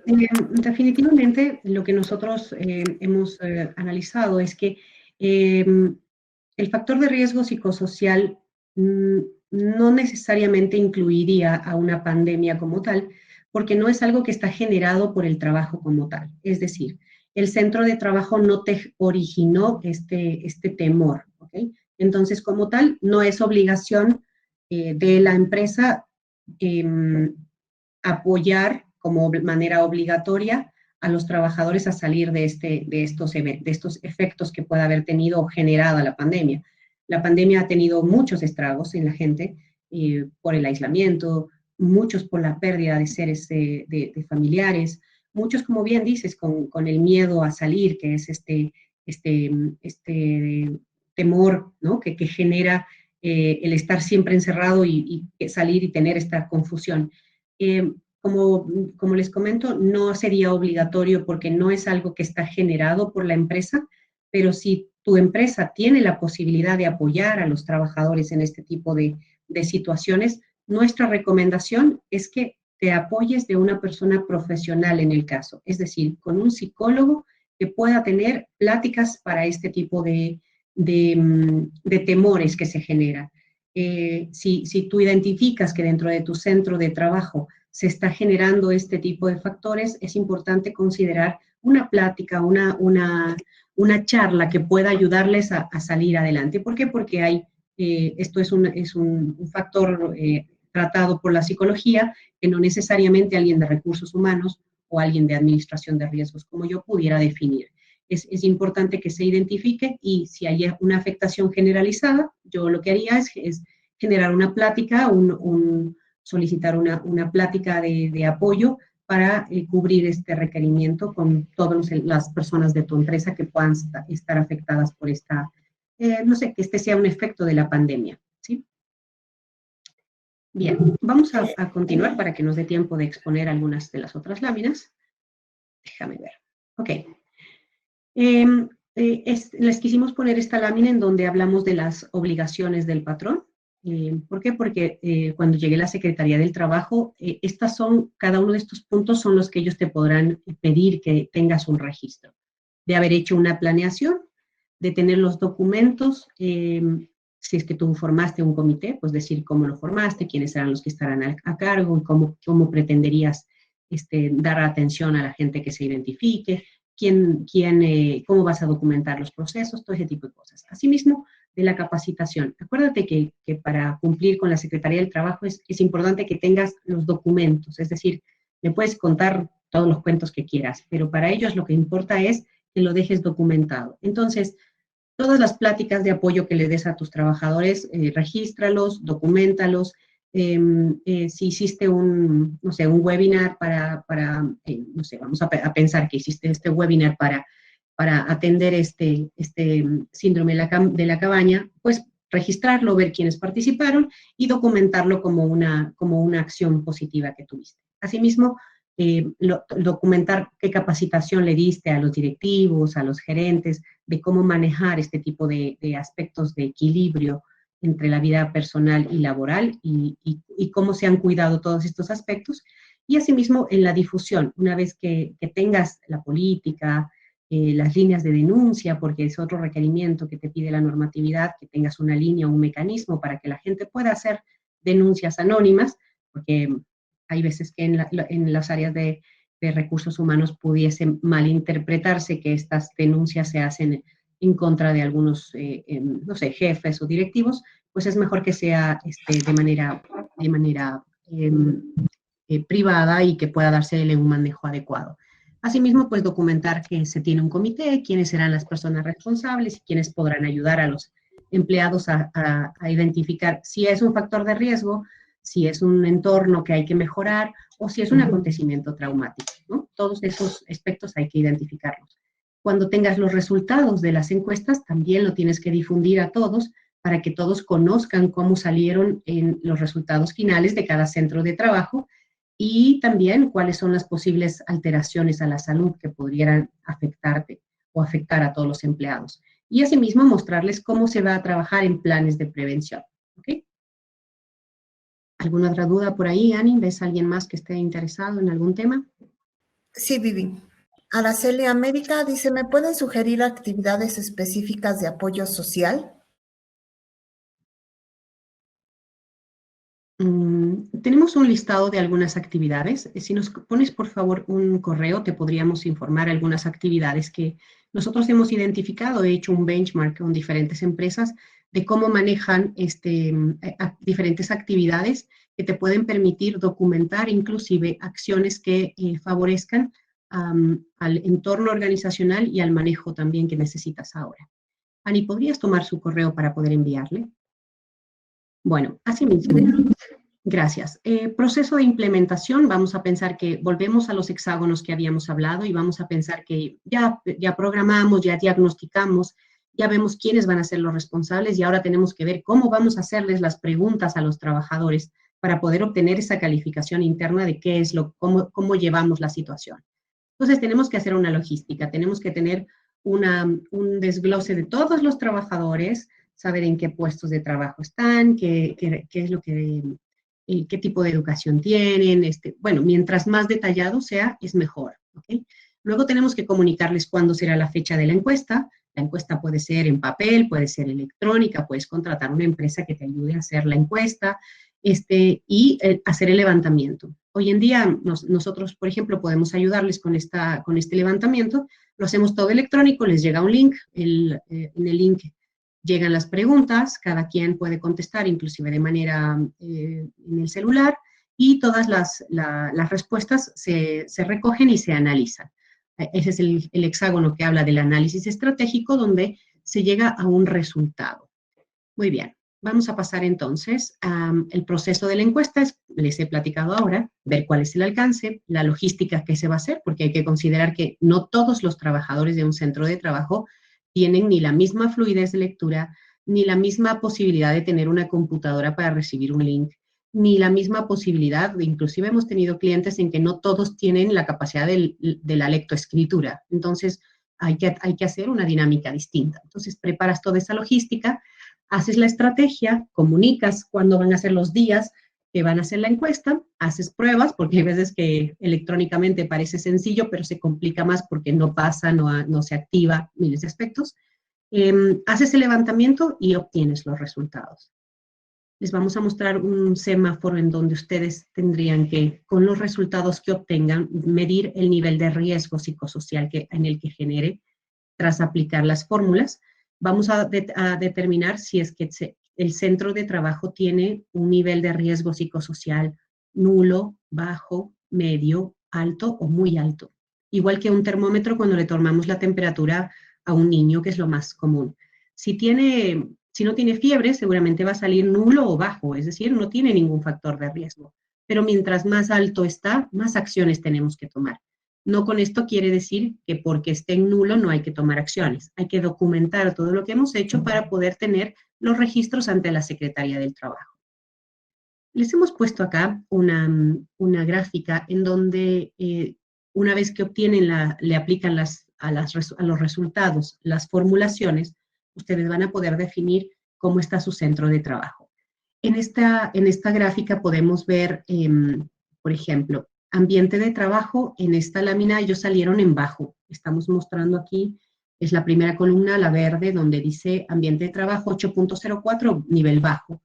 [SPEAKER 2] definitivamente lo que nosotros hemos analizado es que el factor de riesgo psicosocial no necesariamente incluiría a una pandemia como tal, porque no es algo que está generado por el trabajo como tal. Es decir, el centro de trabajo no te originó este temor, ¿ok? Entonces, como tal, no es obligación de la empresa apoyar como manera obligatoria a los trabajadores a salir de estos efectos que pueda haber tenido o generado la pandemia. La pandemia ha tenido muchos estragos en la gente por el aislamiento, muchos por la pérdida de seres de familiares, muchos, como bien dices, con el miedo a salir, que es este temor, ¿no? que genera el estar siempre encerrado y salir y tener esta confusión. como les comento, no sería obligatorio porque no es algo que está generado por la empresa, pero si tu empresa tiene la posibilidad de apoyar a los trabajadores en este tipo de situaciones, nuestra recomendación es que te apoyes de una persona profesional en el caso, es decir, con un psicólogo que pueda tener pláticas para este tipo de temores que se generan. Si tú identificas que dentro de tu centro de trabajo se está generando este tipo de factores, es importante considerar una plática, una charla que pueda ayudarles a salir adelante. ¿Por qué? Porque esto es un factor tratado por la psicología que no necesariamente alguien de recursos humanos o alguien de administración de riesgos como yo pudiera definir. Es importante que se identifique y si hay una afectación generalizada, yo lo que haría es generar una plática, solicitar una plática de apoyo para cubrir este requerimiento con todas las personas de tu empresa que puedan estar afectadas por no sé, que este sea un efecto de la pandemia, ¿sí? Bien, vamos a continuar para que nos dé tiempo de exponer algunas de las otras láminas. Déjame ver. Ok. Les quisimos poner esta lámina en donde hablamos de las obligaciones del patrón. ¿Por qué? Porque cuando llegue la Secretaría del Trabajo, cada uno de estos puntos son los que ellos te podrán pedir que tengas un registro. De haber hecho una planeación, de tener los documentos, si es que tú formaste un comité, pues decir cómo lo formaste, quiénes serán los que estarán a cargo, y cómo pretenderías dar atención a la gente que se identifique, cómo vas a documentar los procesos, todo ese tipo de cosas. Asimismo, de la capacitación. Acuérdate que para cumplir con la Secretaría del Trabajo es importante que tengas los documentos, es decir, le puedes contar todos los cuentos que quieras, pero para ellos lo que importa es que lo dejes documentado. Entonces, todas las pláticas de apoyo que le des a tus trabajadores, regístralos, documéntalos. Si hiciste un webinar no sé, vamos a pensar que hiciste este webinar para atender este síndrome de la cabaña, pues registrarlo, ver quiénes participaron y documentarlo como una acción positiva que tuviste. Asimismo, documentar qué capacitación le diste a los directivos, a los gerentes, de cómo manejar este tipo de aspectos de equilibrio entre la vida personal y laboral y cómo se han cuidado todos estos aspectos. Y asimismo, en la difusión, una vez que tengas la política, las líneas de denuncia, porque es otro requerimiento que te pide la normatividad, que tengas una línea o un mecanismo para que la gente pueda hacer denuncias anónimas, porque hay veces que en las áreas de recursos humanos pudiese malinterpretarse que estas denuncias se hacen en contra de algunos, no sé, jefes o directivos, pues es mejor que sea de manera privada y que pueda dársele un manejo adecuado. Asimismo, pues documentar que se tiene un comité, quiénes serán las personas responsables y quiénes podrán ayudar a los empleados a identificar si es un factor de riesgo, si es un entorno que hay que mejorar o si es un acontecimiento traumático, ¿no? Todos esos aspectos hay que identificarlos. Cuando tengas los resultados de las encuestas, también lo tienes que difundir a todos para que todos conozcan cómo salieron en los resultados finales de cada centro de trabajo y también cuáles son las posibles alteraciones a la salud que podrían afectarte o afectar a todos los empleados. Y asimismo mostrarles cómo se va a trabajar en planes de prevención. ¿Okay? ¿Alguna otra duda por ahí, Ani? ¿Ves a alguien más que esté interesado en algún tema?
[SPEAKER 3] Sí, Vivi. Araceli América dice, ¿me pueden sugerir actividades específicas de apoyo social?
[SPEAKER 2] Tenemos un listado de algunas actividades. Si nos pones, por favor, un correo, te podríamos informar algunas actividades que nosotros hemos identificado. He hecho un benchmark con diferentes empresas de cómo manejan diferentes actividades que te pueden permitir documentar inclusive acciones que favorezcan al entorno organizacional y al manejo también que necesitas ahora. Ani, ¿podrías tomar su correo para poder enviarle? Bueno, así mismo. Gracias. Proceso de implementación, vamos a pensar que volvemos a los hexágonos que habíamos hablado y vamos a pensar que ya programamos, ya diagnosticamos, ya vemos quiénes van a ser los responsables y ahora tenemos que ver cómo vamos a hacerles las preguntas a los trabajadores para poder obtener esa calificación interna de qué es cómo llevamos la situación. Entonces tenemos que hacer una logística, tenemos que tener un desglose de todos los trabajadores, saber en qué puestos de trabajo están, qué es lo que, qué tipo de educación tienen. Bueno, mientras más detallado sea, es mejor. ¿Okay? Luego tenemos que comunicarles cuándo será la fecha de la encuesta. La encuesta puede ser en papel, puede ser electrónica, puedes contratar una empresa que te ayude a hacer la encuesta y hacer el levantamiento. Hoy en día nosotros, por ejemplo, podemos ayudarles con este levantamiento. Lo hacemos todo electrónico, les llega un link, en el link llegan las preguntas, cada quien puede contestar, inclusive de manera en el celular, y todas las respuestas se recogen y se analizan. Ese es el hexágono que habla del análisis estratégico, donde se llega a un resultado. Muy bien, vamos a pasar entonces al proceso de la encuesta. Les he platicado ahora, ver cuál es el alcance, la logística que se va a hacer, porque hay que considerar que no todos los trabajadores de un centro de trabajo tienen ni la misma fluidez de lectura, ni la misma posibilidad de tener una computadora para recibir un link, ni la misma posibilidad, inclusive hemos tenido clientes en que no todos tienen la capacidad de la lectoescritura. Entonces, hay que hacer una dinámica distinta. Entonces, preparas toda esa logística, haces la estrategia, comunicas cuándo van a ser los días que van a hacer la encuesta, haces pruebas, porque hay veces que electrónicamente parece sencillo, pero se complica más porque no pasa, no se activa, miles de aspectos. Haces el levantamiento y obtienes los resultados. Les vamos a mostrar un semáforo en donde ustedes tendrían que, con los resultados que obtengan, medir el nivel de riesgo psicosocial en el que genere tras aplicar las fórmulas. Vamos a determinar si es que el centro de trabajo tiene un nivel de riesgo psicosocial nulo, bajo, medio, alto o muy alto. Igual que un termómetro cuando le tomamos la temperatura a un niño, que es lo más común. Si no tiene fiebre, seguramente va a salir nulo o bajo, es decir, no tiene ningún factor de riesgo. Pero mientras más alto está, más acciones tenemos que tomar. No con esto quiere decir que porque esté en nulo no hay que tomar acciones. Hay que documentar todo lo que hemos hecho para poder tener los registros ante la Secretaría del Trabajo. Les hemos puesto acá una gráfica en donde una vez que le aplican a los resultados las formulaciones, ustedes van a poder definir cómo está su centro de trabajo. En esta gráfica podemos ver, por ejemplo, ambiente de trabajo. En esta lámina ellos salieron en bajo. Estamos mostrando aquí, es la primera columna, la verde, donde dice ambiente de trabajo 8.04, nivel bajo.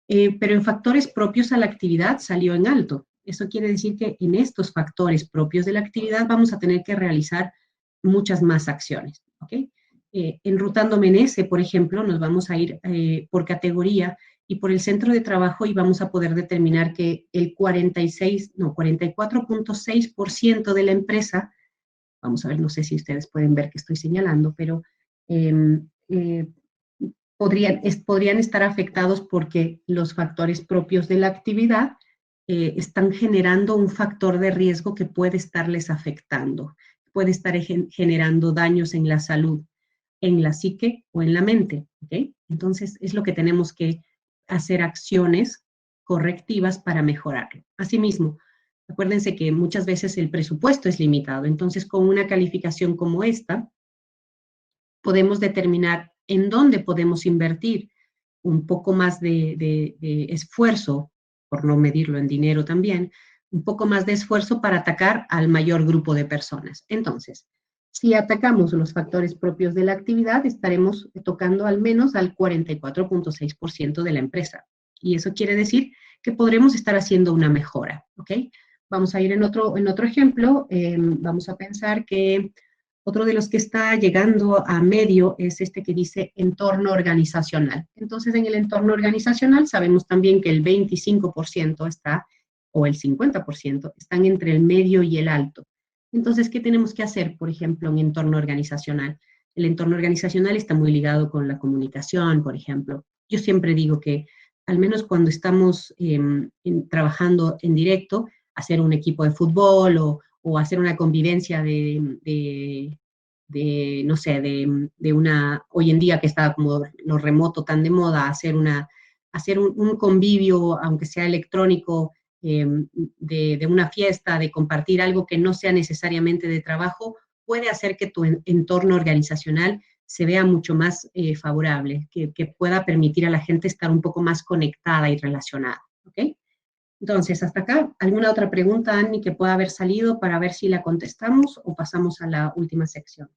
[SPEAKER 2] Pero en factores propios a la actividad salió en alto. Eso quiere decir que en estos factores propios de la actividad vamos a tener que realizar muchas más acciones. ¿Okay? Enrutándome en ese, por ejemplo, nos vamos a ir por categoría y por el centro de trabajo y vamos a poder determinar que el 44.6% de la empresa, vamos a ver, no sé si ustedes pueden ver que estoy señalando, pero podrían estar afectados porque los factores propios de la actividad están generando un factor de riesgo que puede estarles afectando, puede estar generando daños en la salud, en la psique o en la mente. ¿Okay? Entonces, es lo que tenemos que hacer acciones correctivas para mejorarlo. Asimismo, acuérdense que muchas veces el presupuesto es limitado, entonces con una calificación como esta, podemos determinar en dónde podemos invertir un poco más de esfuerzo, por no medirlo en dinero también, un poco más de esfuerzo para atacar al mayor grupo de personas. Entonces, si atacamos los factores propios de la actividad, estaremos tocando al menos al 44.6% de la empresa. Y eso quiere decir que podremos estar haciendo una mejora, ¿ok? Vamos a ir en otro ejemplo. Vamos a pensar que otro de los que está llegando a medio es este que dice entorno organizacional. Entonces, en el entorno organizacional sabemos también que el 25% está, o el 50%, están entre el medio y el alto. Entonces, ¿qué tenemos que hacer, por ejemplo, en entorno organizacional? El entorno organizacional está muy ligado con la comunicación, por ejemplo. Yo siempre digo que, al menos cuando estamos trabajando en directo, hacer un equipo de fútbol o hacer una convivencia no sé, de una, hoy en día que está como lo remoto tan de moda, hacer una hacer un convivio, aunque sea electrónico, de una fiesta, de compartir algo que no sea necesariamente de trabajo, puede hacer que tu entorno organizacional se vea mucho más favorable, que pueda permitir a la gente estar un poco más conectada y relacionada, ¿ok? Entonces, hasta acá, ¿alguna otra pregunta, Annie, que pueda haber salido para ver si la contestamos o pasamos a la última sección?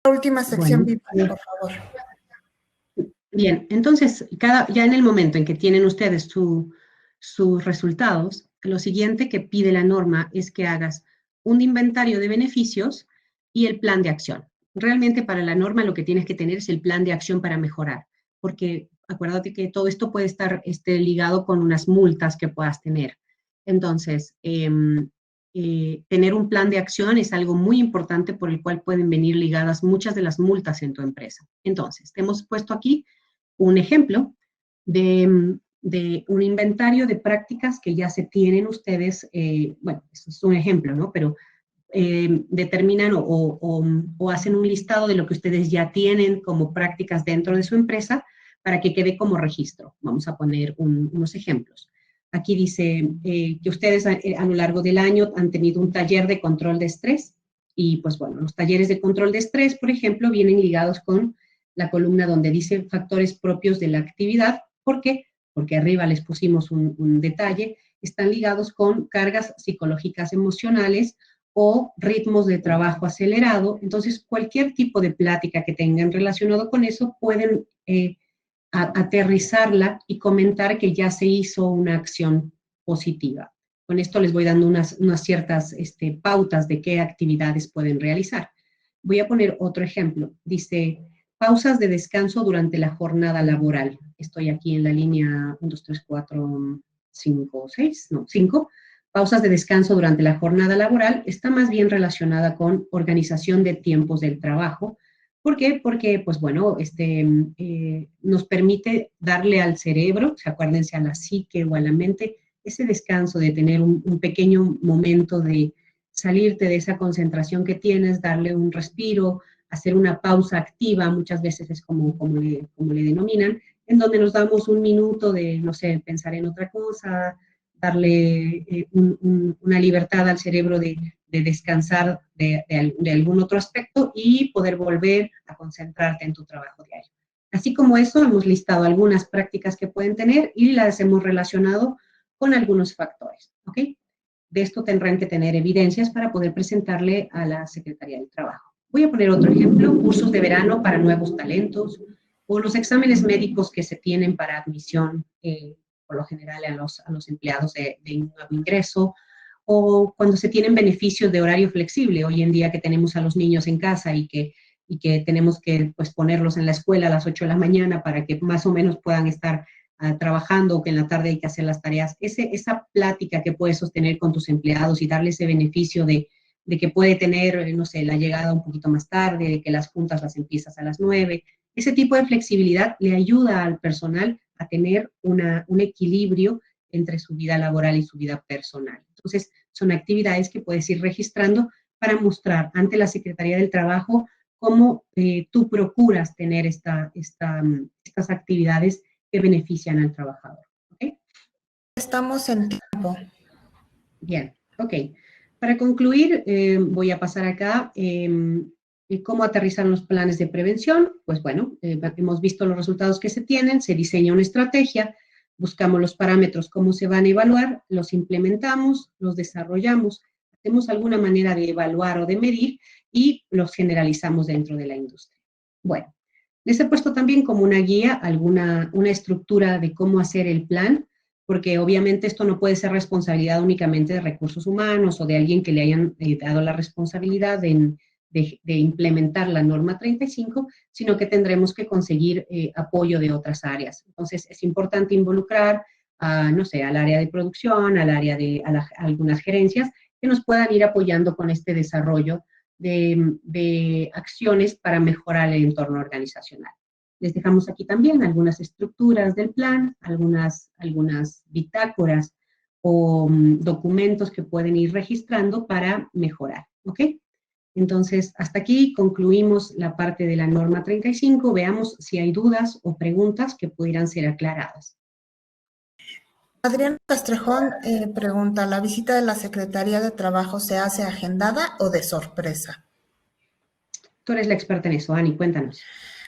[SPEAKER 3] La última sección,
[SPEAKER 2] Bueno,
[SPEAKER 3] Viviana, por favor.
[SPEAKER 2] bien, entonces, ya en el momento en que tienen ustedes sus resultados, lo siguiente que pide la norma es que hagas un inventario de beneficios y el plan de acción. Realmente para la norma lo que tienes que tener es el plan de acción para mejorar, porque acuérdate que todo esto puede estar ligado con unas multas que puedas tener. Entonces, tener un plan de acción es algo muy importante por el cual pueden venir ligadas muchas de las multas en tu empresa. Entonces, te hemos puesto aquí un ejemplo de un inventario de prácticas que ya se tienen ustedes, bueno, eso es un ejemplo, ¿no? Pero determinan o hacen un listado de lo que ustedes ya tienen como prácticas dentro de su empresa para que quede como registro. Vamos a poner unos ejemplos. Aquí dice que ustedes a lo largo del año han tenido un taller de control de estrés y pues bueno, los talleres de control de estrés, por ejemplo, vienen ligados con la columna donde dice factores propios de la actividad. ¿Por qué? Porque arriba les pusimos un detalle, están ligados con cargas psicológicas emocionales o ritmos de trabajo acelerado. Entonces, cualquier tipo de plática que tengan relacionado con eso, pueden aterrizarla y comentar que ya se hizo una acción positiva. Con esto les voy dando unas ciertas pautas de qué actividades pueden realizar. Voy a poner otro ejemplo. Dice, pausas de descanso durante la jornada laboral. Estoy aquí en la línea 1, 2, 3, 4, 5, 6, no, 5. Pausas de descanso durante la jornada laboral está más bien relacionada con organización de tiempos del trabajo. ¿Por qué? Porque, pues bueno, nos permite darle al cerebro, acuérdense, a la psique o a la mente, ese descanso de tener un pequeño momento de salirte de esa concentración que tienes, darle un respiro, hacer una pausa activa, muchas veces es como le denominan, en donde nos damos un minuto de, no sé, pensar en otra cosa, darle una libertad al cerebro de descansar de algún otro aspecto y poder volver a concentrarte en tu trabajo diario. Así como eso, hemos listado algunas prácticas que pueden tener y las hemos relacionado con algunos factores, ¿ok? De esto tendrán que tener evidencias para poder presentarle a la Secretaría del Trabajo. Voy a poner otro ejemplo, cursos de verano para nuevos talentos o los exámenes médicos que se tienen para admisión, por lo general a los empleados de un nuevo ingreso, o cuando se tienen beneficios de horario flexible, hoy en día que tenemos a los niños en casa y que tenemos que pues, ponerlos en la escuela a las 8 de la mañana para que más o menos puedan estar trabajando o que en la tarde hay que hacer las tareas. Esa plática que puedes sostener con tus empleados y darle ese beneficio de que puede tener, no sé, la llegada un poquito más tarde, de que las juntas las empiezas a las 9. Ese tipo de flexibilidad le ayuda al personal a tener un equilibrio entre su vida laboral y su vida personal. Entonces, son actividades que puedes ir registrando para mostrar ante la Secretaría del Trabajo cómo tú procuras tener estas actividades que benefician al trabajador. ¿Okay?
[SPEAKER 3] Estamos en tiempo.
[SPEAKER 2] Bien, ok. Para concluir, voy a pasar acá cómo aterrizar los planes de prevención. Pues bueno, hemos visto los resultados que se tienen, se diseña una estrategia, buscamos los parámetros, cómo se van a evaluar, los implementamos, los desarrollamos, hacemos alguna manera de evaluar o de medir y los generalizamos dentro de la industria. Bueno, les he puesto también como una guía una estructura de cómo hacer el plan, porque obviamente esto no puede ser responsabilidad únicamente de recursos humanos o de alguien que le hayan dado la responsabilidad de implementar la norma 35, sino que tendremos que conseguir apoyo de otras áreas. Entonces, es importante involucrar, no sé, al área de producción, al área a algunas gerencias, que nos puedan ir apoyando con este desarrollo de acciones para mejorar el entorno organizacional. Les dejamos aquí también algunas estructuras del plan, algunas bitácoras o documentos que pueden ir registrando para mejorar, ¿ok? Entonces, hasta aquí concluimos la parte de la norma 35. Veamos si hay dudas o preguntas que pudieran ser aclaradas.
[SPEAKER 3] Adrián Castrejón pregunta, ¿la visita de la Secretaría de Trabajo se hace agendada o de sorpresa?
[SPEAKER 2] Tú eres la experta en eso, Ani, cuéntanos.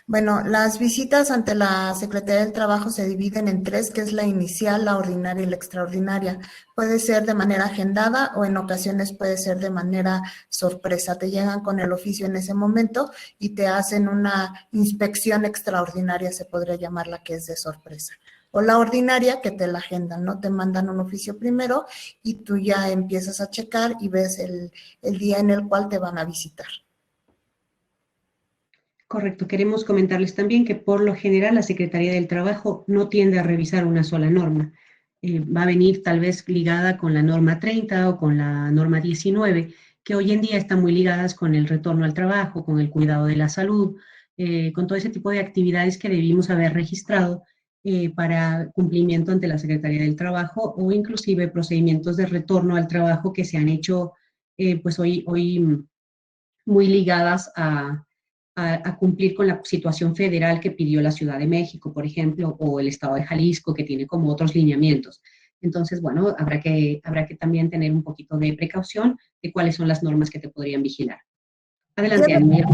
[SPEAKER 3] Bueno, las visitas ante la Secretaría del Trabajo se dividen en tres, que es la inicial, la ordinaria y la extraordinaria. Puede ser de manera agendada o en ocasiones puede ser de manera sorpresa. Te llegan con el oficio en ese momento y te hacen una inspección extraordinaria, se podría llamar, la que es de sorpresa. O la ordinaria, que te la agendan, ¿no? Te mandan un oficio primero y tú ya empiezas a checar y ves el día en el cual te van a visitar.
[SPEAKER 2] Correcto. Queremos comentarles también que por lo general la Secretaría del Trabajo no tiende a revisar una sola norma. Va a venir tal vez ligada con la norma 30 o con la norma 19, que hoy en día están muy ligadas con el retorno al trabajo, con el cuidado de la salud, con todo ese tipo de actividades que debimos haber registrado para cumplimiento ante la Secretaría del Trabajo, o inclusive procedimientos de retorno al trabajo que se han hecho pues hoy muy ligadas a cumplir con la situación federal que pidió la Ciudad de México, por ejemplo, o el Estado de Jalisco, que tiene como otros lineamientos. Entonces, bueno, habrá que también tener un poquito de precaución de cuáles son las normas que te podrían vigilar. Adelante, Ana.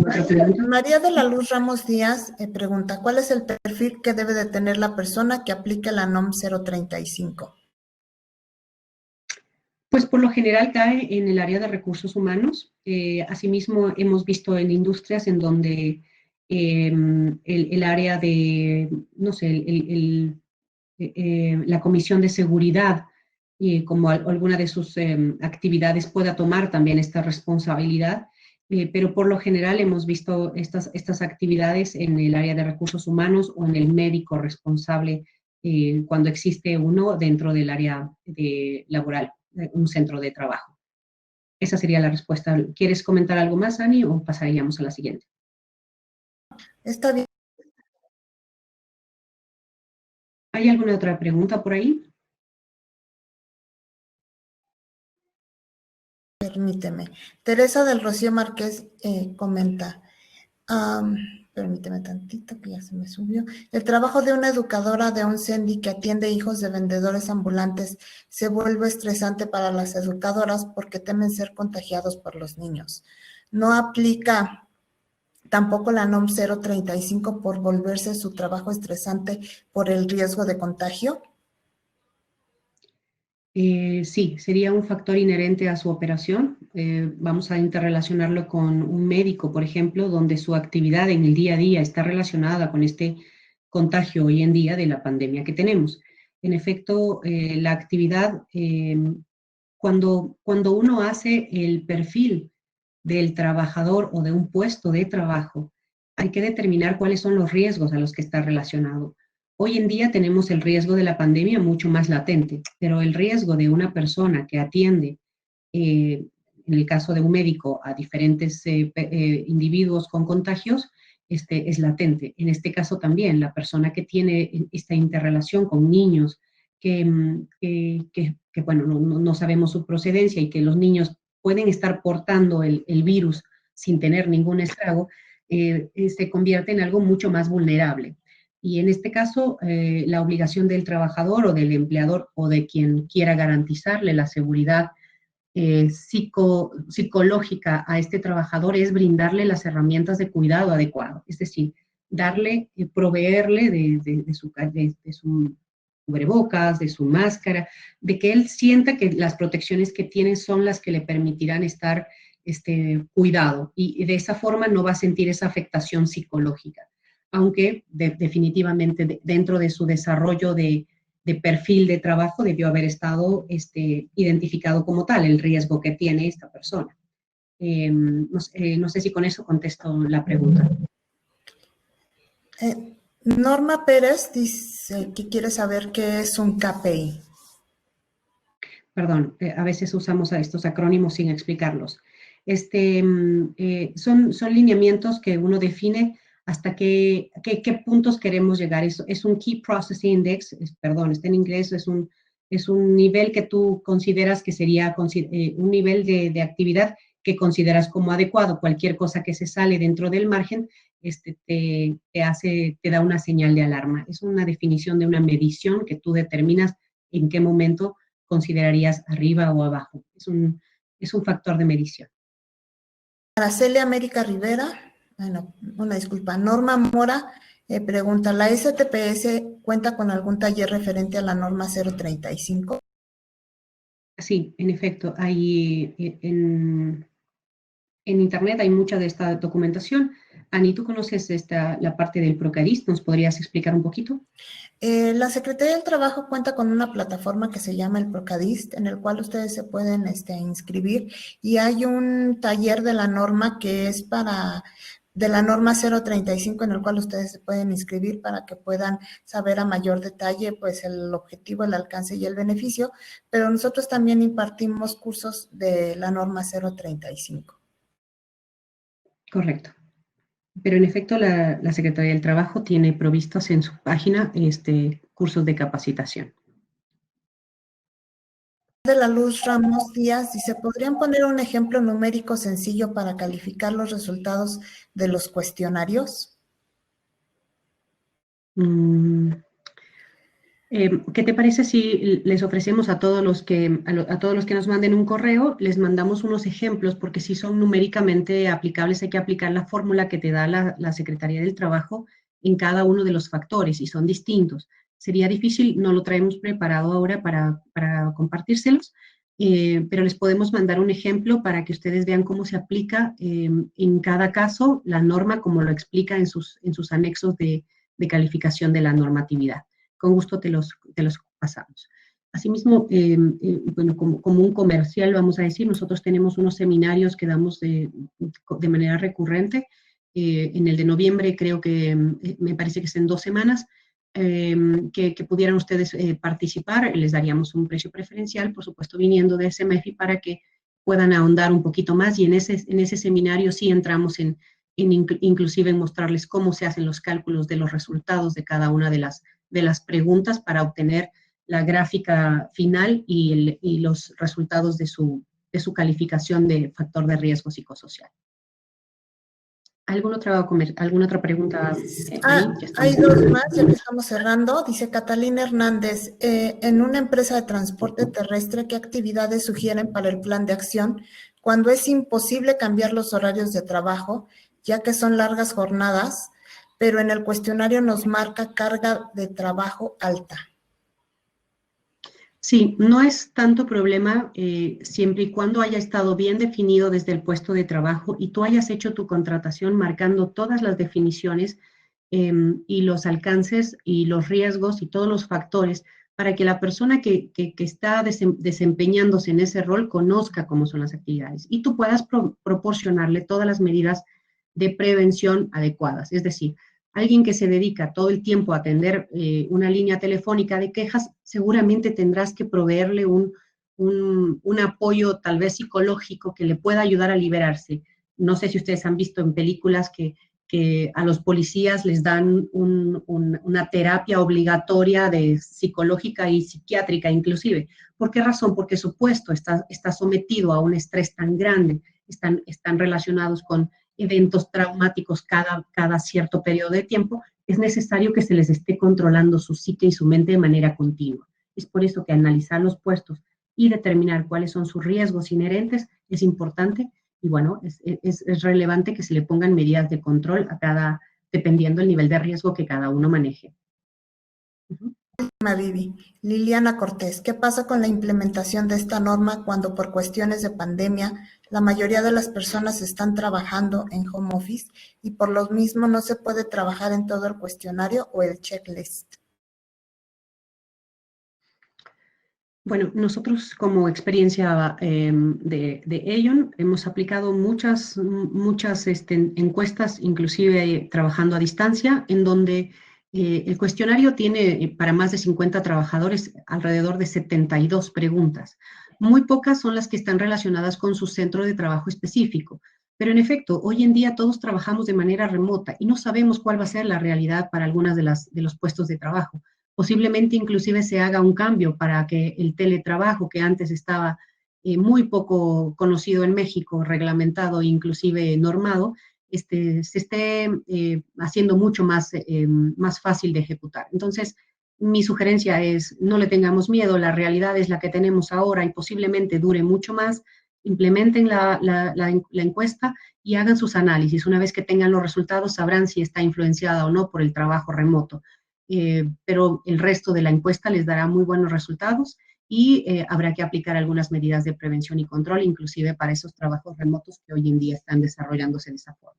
[SPEAKER 3] María de la Luz Ramos Díaz pregunta, ¿cuál es el perfil que debe de tener la persona que aplique la NOM 035?
[SPEAKER 2] Pues por lo general cae en el área de recursos humanos. Asimismo, hemos visto en industrias en donde el área de, no sé, la comisión de seguridad, como alguna de sus actividades, pueda tomar también esta responsabilidad. Pero por lo general hemos visto estas actividades en el área de recursos humanos o en el médico responsable cuando existe uno dentro del área laboral, un centro de trabajo. Esa sería la respuesta. ¿Quieres comentar algo más, Ani, o pasaríamos a la siguiente?
[SPEAKER 3] Está bien.
[SPEAKER 2] ¿Hay alguna otra pregunta por ahí?
[SPEAKER 3] Permíteme. Teresa del Rocío Márquez comenta, permíteme tantito que ya se me subió. El trabajo de una educadora de un CENDI que atiende hijos de vendedores ambulantes se vuelve estresante para las educadoras porque temen ser contagiados por los niños. No aplica tampoco la NOM 035 por volverse su trabajo estresante por el riesgo de contagio.
[SPEAKER 2] Sí, sería un factor inherente a su operación. Vamos a interrelacionarlo con un médico, por ejemplo, donde su actividad en el día a día está relacionada con este contagio hoy en día de la pandemia que tenemos. En efecto, la actividad, cuando uno hace el perfil del trabajador o de un puesto de trabajo, hay que determinar cuáles son los riesgos a los que está relacionado. Hoy en día tenemos el riesgo de la pandemia mucho más latente, pero el riesgo de una persona que atiende, en el caso de un médico, a diferentes individuos con contagios, es latente. En este caso también, la persona que tiene esta interrelación con niños que bueno, no sabemos su procedencia y que los niños pueden estar portando el virus sin tener ningún estrago, se convierte en algo mucho más vulnerable. Y en este caso, la obligación del trabajador o del empleador o de quien quiera garantizarle la seguridad psicológica a este trabajador es brindarle las herramientas de cuidado adecuado, es decir, darle, proveerle de su cubrebocas, de su máscara, de que él sienta que las protecciones que tiene son las que le permitirán estar cuidado, y de esa forma no va a sentir esa afectación psicológica, aunque definitivamente dentro de su desarrollo de perfil de trabajo debió haber estado identificado como tal el riesgo que tiene esta persona. No sé si con eso contesto la pregunta.
[SPEAKER 3] Norma Pérez dice que quiere saber qué es un KPI.
[SPEAKER 2] Perdón, a veces usamos a estos acrónimos sin explicarlos. Son lineamientos que uno define hasta qué puntos queremos llegar. Es un Key Processing Index, perdón, está en inglés, es un nivel que tú consideras que sería un nivel de actividad que consideras como adecuado. Cualquier cosa que se sale dentro del margen te da una señal de alarma. Es una definición de una medición que tú determinas en qué momento considerarías arriba o abajo. Es un factor de medición.
[SPEAKER 3] Araceli América Rivera, bueno, una disculpa, Norma Mora pregunta, ¿la STPS cuenta con algún taller referente a la norma 035?
[SPEAKER 2] Sí, en efecto, hay en Internet hay mucha de esta documentación. Ani, ¿tú conoces la parte del Procadist? ¿Nos podrías explicar un poquito?
[SPEAKER 3] La Secretaría del Trabajo cuenta con una plataforma que se llama el Procadist, en el cual ustedes se pueden inscribir, y hay un taller de la norma que es de la norma 035, en el cual ustedes se pueden inscribir para que puedan saber a mayor detalle pues el objetivo, el alcance y el beneficio, pero nosotros también impartimos cursos de la norma 035.
[SPEAKER 2] Correcto. Pero en efecto la Secretaría del Trabajo tiene provistos en su página cursos de capacitación.
[SPEAKER 3] De la Luz Ramos Díaz dice, ¿podrían poner un ejemplo numérico sencillo para calificar los resultados de los cuestionarios?
[SPEAKER 2] ¿Qué te parece si les ofrecemos a todos los que nos manden un correo, les mandamos unos ejemplos, porque si son numéricamente aplicables hay que aplicar la fórmula que te da la Secretaría del Trabajo en cada uno de los factores y son distintos. Sería difícil, no lo traemos preparado ahora para compartírselos, pero les podemos mandar un ejemplo para que ustedes vean cómo se aplica en cada caso la norma, como lo explica en sus anexos de calificación de la normatividad. Con gusto te los pasamos. Asimismo, bueno, como un comercial, vamos a decir, nosotros tenemos unos seminarios que damos de manera recurrente. En el de noviembre, creo que me parece que es en 2 semanas, que pudieran ustedes participar. Les daríamos un precio preferencial, por supuesto, viniendo de SMEFI, para que puedan ahondar un poquito más. Y en ese seminario sí entramos inclusive en mostrarles cómo se hacen los cálculos de los resultados de cada una de las preguntas para obtener la gráfica final y los resultados de su calificación de factor de riesgo psicosocial. ¿Alguna otra pregunta?
[SPEAKER 3] Hay 2 más, ya que estamos cerrando. Dice Catalina Hernández, en una empresa de transporte terrestre, ¿qué actividades sugieren para el plan de acción cuando es imposible cambiar los horarios de trabajo, ya que son largas jornadas, pero en el cuestionario nos marca carga de trabajo alta?
[SPEAKER 2] Sí, no es tanto problema siempre y cuando haya estado bien definido desde el puesto de trabajo y tú hayas hecho tu contratación marcando todas las definiciones y los alcances y los riesgos y todos los factores para que la persona que está desempeñándose en ese rol conozca cómo son las actividades y tú puedas proporcionarle todas las medidas de prevención adecuadas. Es decir, alguien que se dedica todo el tiempo a atender una línea telefónica de quejas, seguramente tendrás que proveerle un apoyo tal vez psicológico que le pueda ayudar a liberarse. No sé si ustedes han visto en películas que a los policías les dan una terapia obligatoria de psicológica y psiquiátrica inclusive. ¿Por qué razón? Porque su puesto está sometido a un estrés tan grande, están relacionados con eventos traumáticos cada cierto periodo de tiempo, es necesario que se les esté controlando su psique y su mente de manera continua. Es por eso que analizar los puestos y determinar cuáles son sus riesgos inherentes es importante y bueno, es relevante que se le pongan medidas de control dependiendo del nivel de riesgo que cada uno maneje.
[SPEAKER 3] Vivi. Liliana Cortés, ¿qué pasa con la implementación de esta norma cuando por cuestiones de pandemia la mayoría de las personas están trabajando en home office y por lo mismo no se puede trabajar en todo el cuestionario o el checklist?
[SPEAKER 2] Bueno, nosotros como experiencia de Aon hemos aplicado muchas encuestas, inclusive trabajando a distancia, en donde el cuestionario tiene para más de 50 trabajadores alrededor de 72 preguntas. Muy pocas son las que están relacionadas con su centro de trabajo específico. Pero en efecto, hoy en día todos trabajamos de manera remota y no sabemos cuál va a ser la realidad para algunas de los puestos de trabajo. Posiblemente inclusive se haga un cambio para que el teletrabajo que antes estaba muy poco conocido en México, reglamentado e inclusive normado, se esté haciendo mucho más, más fácil de ejecutar. Entonces, mi sugerencia es, no le tengamos miedo, la realidad es la que tenemos ahora y posiblemente dure mucho más. Implementen la encuesta y hagan sus análisis. Una vez que tengan los resultados, sabrán si está influenciada o no por el trabajo remoto. Pero el resto de la encuesta les dará muy buenos resultados y habrá que aplicar algunas medidas de prevención y control, inclusive para esos trabajos remotos que hoy en día están desarrollándose de esa forma.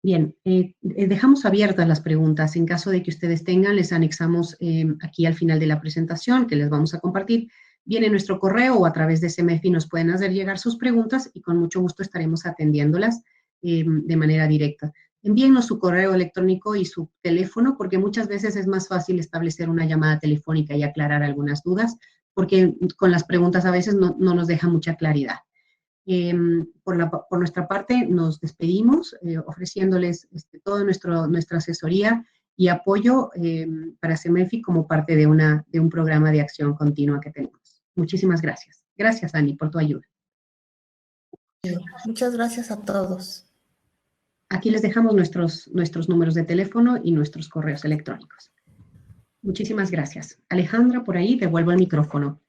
[SPEAKER 2] Bien, dejamos abiertas las preguntas. En caso de que ustedes tengan, les anexamos aquí al final de la presentación, que les vamos a compartir. Viene nuestro correo o a través de CMFI nos pueden hacer llegar sus preguntas y con mucho gusto estaremos atendiéndolas de manera directa. Envíennos su correo electrónico y su teléfono, porque muchas veces es más fácil establecer una llamada telefónica y aclarar algunas dudas, porque con las preguntas a veces no nos deja mucha claridad. Por nuestra parte, nos despedimos ofreciéndoles toda nuestra asesoría y apoyo para CEMEFI como parte de un programa de acción continua que tenemos. Muchísimas gracias. Gracias, Ani, por tu ayuda.
[SPEAKER 3] Muchas gracias a todos.
[SPEAKER 2] Aquí les dejamos nuestros números de teléfono y nuestros correos electrónicos. Muchísimas gracias. Alejandra, por ahí, devuelvo el micrófono.